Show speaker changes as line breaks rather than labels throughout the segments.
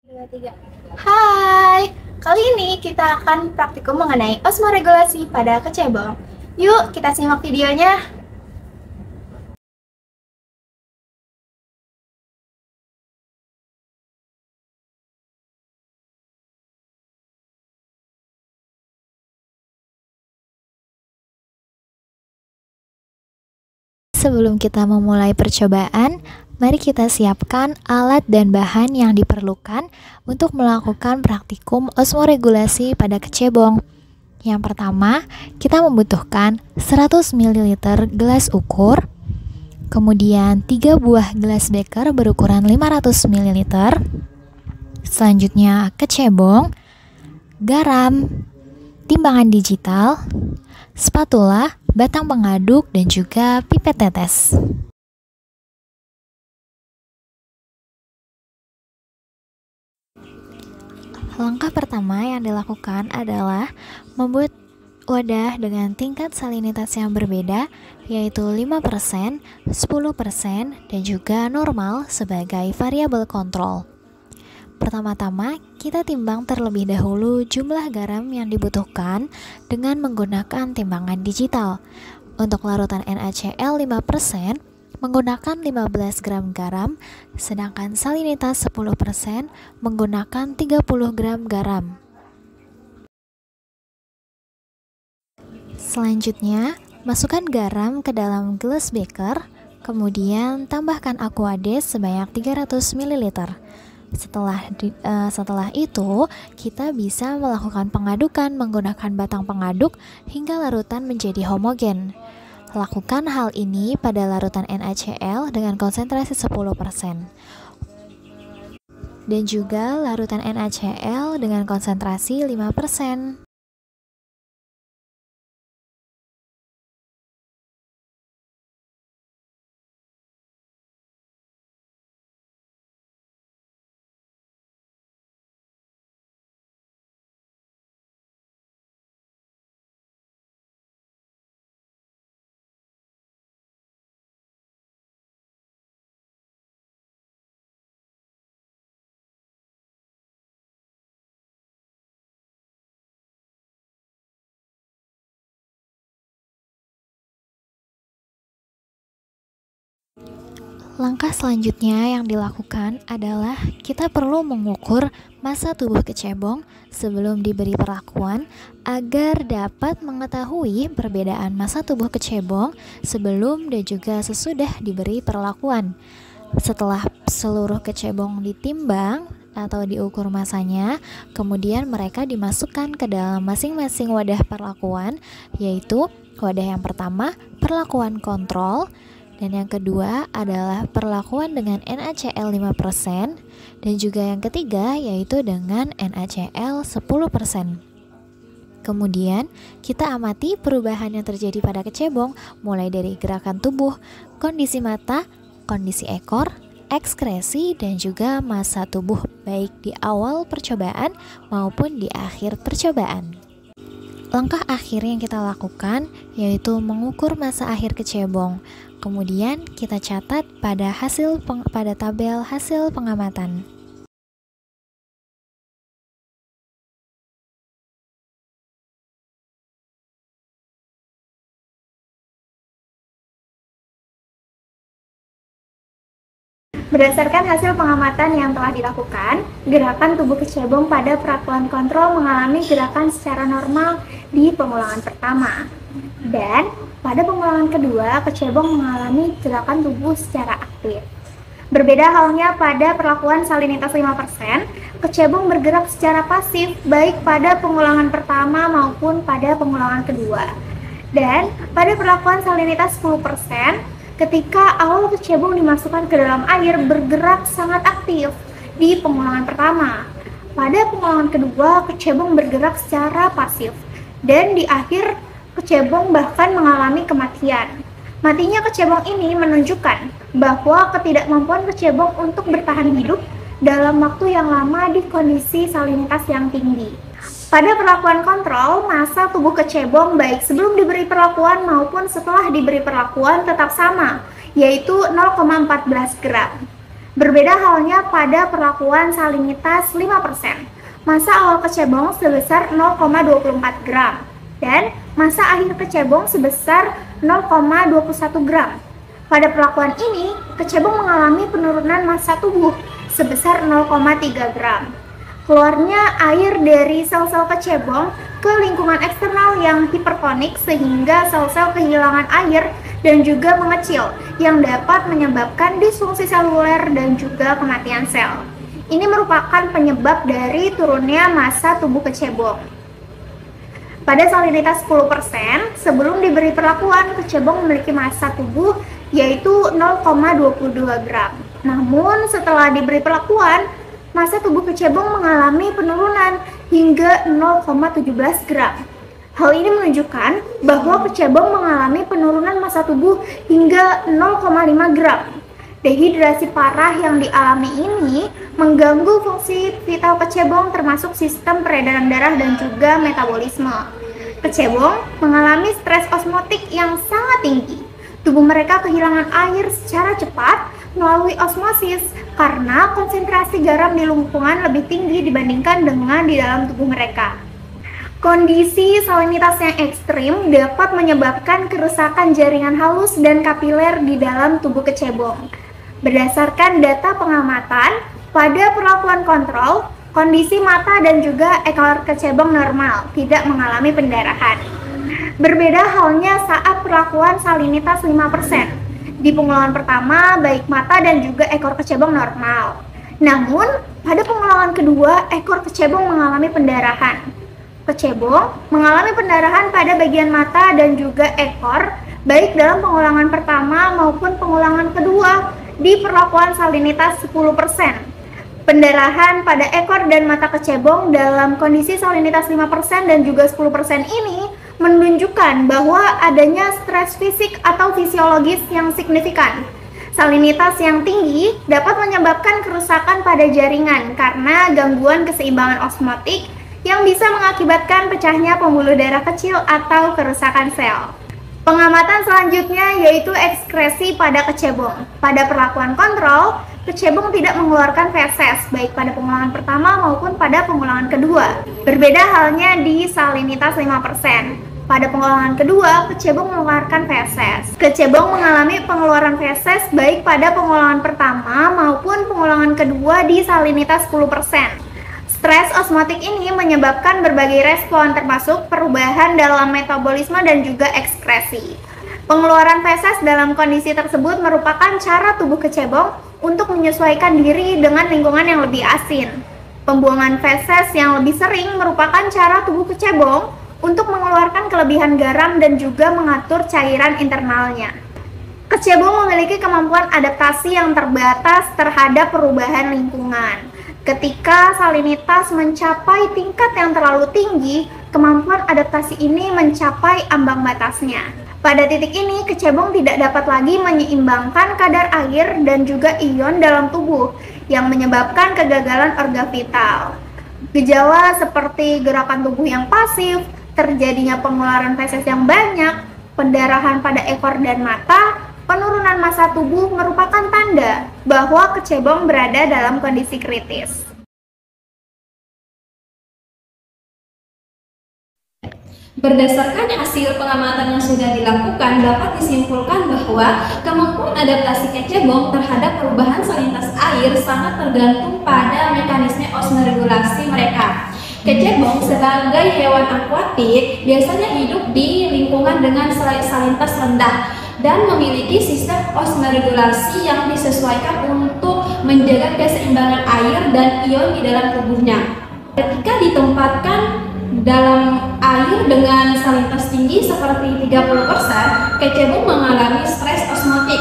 Dua, tiga. Hai, kali ini kita akan praktikum mengenai osmoregulasi pada kecebong. Yuk, kita simak videonya.
Sebelum kita memulai percobaan, mari kita siapkan alat dan bahan yang diperlukan untuk melakukan praktikum osmoregulasi pada kecebong. Yang pertama, kita membutuhkan 100 ml gelas ukur, kemudian 3 buah gelas beker berukuran 500 ml, selanjutnya kecebong, garam, timbangan digital, spatula, batang pengaduk, dan juga pipet tetes. Langkah pertama yang dilakukan adalah membuat wadah dengan tingkat salinitas yang berbeda, yaitu 5%, 10%, dan juga normal sebagai variabel kontrol. Pertama-tama, kita timbang terlebih dahulu jumlah garam yang dibutuhkan dengan menggunakan timbangan digital. Untuk larutan NaCl 5%, menggunakan 15 gram garam, sedangkan salinitas 10% menggunakan 30 gram garam. Selanjutnya, masukkan garam ke dalam gelas beker, kemudian tambahkan Aquades sebanyak 300 ml. Setelah itu, kita bisa melakukan pengadukan menggunakan batang pengaduk hingga larutan menjadi homogen. Lakukan hal ini pada larutan NaCl dengan konsentrasi 10% dan juga larutan NaCl dengan konsentrasi 5%. Langkah selanjutnya yang dilakukan adalah kita perlu mengukur massa tubuh kecebong sebelum diberi perlakuan agar dapat mengetahui perbedaan massa tubuh kecebong sebelum dan juga sesudah diberi perlakuan. Setelah seluruh kecebong ditimbang atau diukur massanya, kemudian mereka dimasukkan ke dalam masing-masing wadah perlakuan, yaitu wadah yang pertama perlakuan kontrol, dan yang kedua adalah perlakuan dengan NaCl 5%, dan juga yang ketiga yaitu dengan NaCl 10%. Kemudian kita amati perubahan yang terjadi pada kecebong mulai dari gerakan tubuh, kondisi mata, kondisi ekor, ekskresi, dan juga massa tubuh baik di awal percobaan maupun di akhir percobaan. Langkah akhir yang kita lakukan yaitu mengukur massa akhir kecebong. Kemudian kita catat pada tabel hasil pengamatan.
Berdasarkan hasil pengamatan yang telah dilakukan, gerakan tubuh kecebong pada perlakuan kontrol mengalami gerakan secara normal di pengulangan pertama. Dan pada pengulangan kedua, kecebong mengalami gerakan tubuh secara aktif. Berbeda halnya pada perlakuan salinitas 5%, kecebong bergerak secara pasif baik pada pengulangan pertama maupun pada pengulangan kedua. Dan pada perlakuan salinitas 10%, ketika awal kecebong dimasukkan ke dalam air bergerak sangat aktif di pengulangan pertama. Pada pengulangan kedua, kecebong bergerak secara pasif. Dan di akhir, kecebong bahkan mengalami kematian. Matinya kecebong ini menunjukkan bahwa ketidakmampuan kecebong untuk bertahan hidup dalam waktu yang lama di kondisi salinitas yang tinggi. Pada perlakuan kontrol, massa tubuh kecebong baik sebelum diberi perlakuan maupun setelah diberi perlakuan tetap sama, yaitu 0,14 gram. Berbeda halnya pada perlakuan salinitas 5%. Massa awal kecebong sebesar 0,24 gram dan massa akhir kecebong sebesar 0,21 gram. Pada perlakuan ini, kecebong mengalami penurunan massa tubuh sebesar 0,3 gram. Keluarnya air dari sel-sel kecebong ke lingkungan eksternal yang hipertonik sehingga sel-sel kehilangan air dan juga mengecil yang dapat menyebabkan disfungsi seluler dan juga kematian sel. Ini merupakan penyebab dari turunnya massa tubuh kecebong. Pada salinitas 10%, sebelum diberi perlakuan, kecebong memiliki massa tubuh yaitu 0,22 gram. Namun setelah diberi perlakuan, massa tubuh kecebong mengalami penurunan hingga 0,17 gram. Hal ini menunjukkan bahwa kecebong mengalami penurunan massa tubuh hingga 0,5 gram. Dehidrasi parah yang dialami ini mengganggu fungsi vital kecebong termasuk sistem peredaran darah dan juga metabolisme. Kecebong mengalami stres osmotik yang sangat tinggi. Tubuh mereka kehilangan air secara cepat melalui osmosis karena konsentrasi garam di lingkungan lebih tinggi dibandingkan dengan di dalam tubuh mereka. Kondisi salinitas yang ekstrim dapat menyebabkan kerusakan jaringan halus dan kapiler di dalam tubuh kecebong. Berdasarkan data pengamatan, pada perlakuan kontrol, kondisi mata dan juga ekor kecebong normal, tidak mengalami pendarahan. Berbeda halnya saat perlakuan salinitas 5%. Di pengulangan pertama, baik mata dan juga ekor kecebong normal. Namun, pada pengulangan kedua, ekor kecebong mengalami pendarahan. Kecebong mengalami pendarahan pada bagian mata dan juga ekor, baik dalam pengulangan pertama maupun pengulangan kedua di perlakuan salinitas 10%. Pendarahan pada ekor dan mata kecebong dalam kondisi salinitas 5% dan juga 10% ini menunjukkan bahwa adanya stres fisik atau fisiologis yang signifikan. Salinitas yang tinggi dapat menyebabkan kerusakan pada jaringan karena gangguan keseimbangan osmotik yang bisa mengakibatkan pecahnya pembuluh darah kecil atau kerusakan sel. Pengamatan selanjutnya yaitu ekskresi pada kecebong. Pada perlakuan kontrol, kecebong tidak mengeluarkan feses baik pada pengulangan pertama maupun pada pengulangan kedua. Berbeda halnya di salinitas 5%. Pada pengulangan kedua, kecebong mengeluarkan feses. Kecebong mengalami pengeluaran feses baik pada pengulangan pertama maupun pengulangan kedua di salinitas 10%. Stres osmotik ini menyebabkan berbagai respon termasuk perubahan dalam metabolisme dan juga ekskresi. Pengeluaran feses dalam kondisi tersebut merupakan cara tubuh kecebong untuk menyesuaikan diri dengan lingkungan yang lebih asin. Pembuangan feses yang lebih sering merupakan cara tubuh kecebong untuk mengeluarkan kelebihan garam dan juga mengatur cairan internalnya. Kecebong memiliki kemampuan adaptasi yang terbatas terhadap perubahan lingkungan. Ketika salinitas mencapai tingkat yang terlalu tinggi, kemampuan adaptasi ini mencapai ambang batasnya. Pada titik ini, kecebong tidak dapat lagi menyeimbangkan kadar air dan juga ion dalam tubuh yang menyebabkan kegagalan organ vital. Gejala seperti gerakan tubuh yang pasif, terjadinya pengeluaran feses yang banyak, pendarahan pada ekor dan mata, penurunan massa tubuh merupakan tanda bahwa kecebong berada dalam kondisi kritis.
Berdasarkan hasil pengamatan yang sudah dilakukan, dapat disimpulkan bahwa kemampuan adaptasi kecebong terhadap perubahan salinitas air sangat tergantung pada mekanisme osmoregulasi mereka. Kecebong sebagai hewan akuatik biasanya hidup di lingkungan dengan salinitas rendah dan memiliki sistem osmoregulasi yang disesuaikan untuk menjaga keseimbangan air dan ion di dalam tubuhnya. Ketika ditempatkan dalam air dengan salinitas tinggi seperti 30%, kecebong mengalami stres osmotik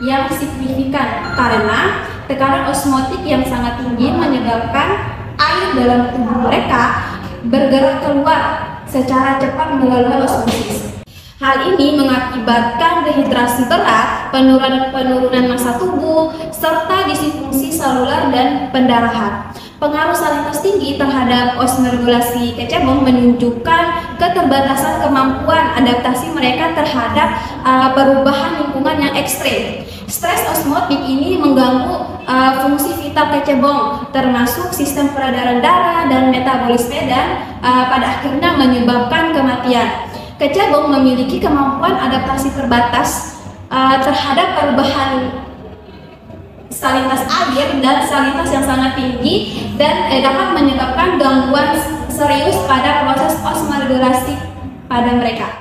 yang signifikan karena tekanan osmotik yang sangat tinggi menyebabkan air dalam tubuh mereka bergerak keluar secara cepat melalui osmosis. Hal ini mengakibatkan dehidrasi berat, penurunan massa tubuh, serta disfungsi seluler dan pendarahan. Pengaruh salinitas tinggi terhadap osmoregulasi kecebong menunjukkan keterbatasan kemampuan adaptasi mereka terhadap perubahan lingkungan yang ekstrem. Stres osmotik ini mengganggu fungsi vital kecebong, termasuk sistem peredaran darah dan metabolisme, dan pada akhirnya menyebabkan kematian. Kecebong memiliki kemampuan adaptasi terbatas terhadap perubahan salinitas air dan salinitas yang sangat tinggi, dan dapat menyebabkan gangguan serius pada proses osmoregulasi pada mereka.